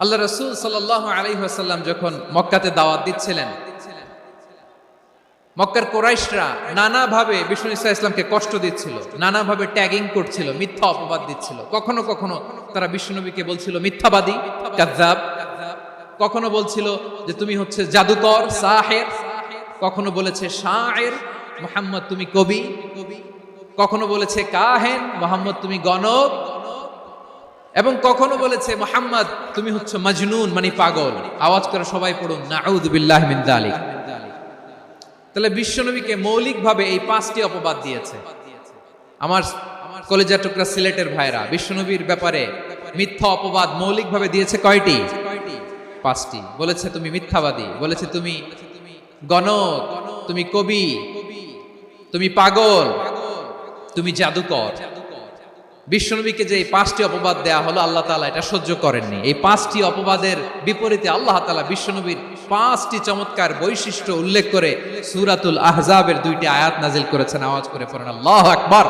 আল্লাহ রাসূল সাল্লাল্লাহু আলাইহি ওয়াসাল্লাম যখন মক্কাতে দাওয়াত দিচ্ছিলেন, মক্কার কুরাইশরা নানাভাবে বিষ্ণু ঈসা ইসলামকে কষ্ট দিচ্ছিল, নানাভাবে ট্যাগিং করছিল, মিথ্যা অপবাদ দিচ্ছিল। কখনো কখনো তারা বিশ্বনবীকে বলছিল মিথ্যাবাদী, কাযযাব। কখনো বলছিল যে তুমি হচ্ছে জাদুকর, সাহের। কখনো বলেছে শায়ের, মুহাম্মদ তুমি কবি। কখনো বলেছে কাহেন, মুহাম্মদ তুমি গণক। এবং কখনো বলেছে মুহাম্মদ তুমি হচ্ছে মাজনুন, মানে পাগল। আওয়াজ করে সবাই পড়ুন নাউযু বিল্লাহি মিন যালিক। তাহলে বিশ্বনবীকে মৌলিকভাবে এই 5টি অপবাদ দিয়েছে। আমার কলেজা টুকরা সিলেটের ভাইরা, বিশ্বনবীর ব্যাপারে মিথ্যা অপবাদ মৌলিকভাবে দিয়েছে কয়টি? 5টি। বলেছে তুমি মিথ্যাবাদী, বলেছে তুমি গণক, তুমি কবি, তুমি পাগল, তুমি জাদুকর। বিশ্বনবীকে যে এই 5টি অপবাদ দেয়া হলো, আল্লাহ তাআলা এটা সহ্য করেননি। এই 5টি অপবাদের বিপরীতে আল্লাহ তাআলা বিশ্বনবীর 5টি চমৎকার বৈশিষ্ট্য উল্লেখ করে সূরাতুল আহজাবের 2টি আয়াত নাজিল করেছেন। আওয়াজ করে পড়েন আল্লাহু আকবার।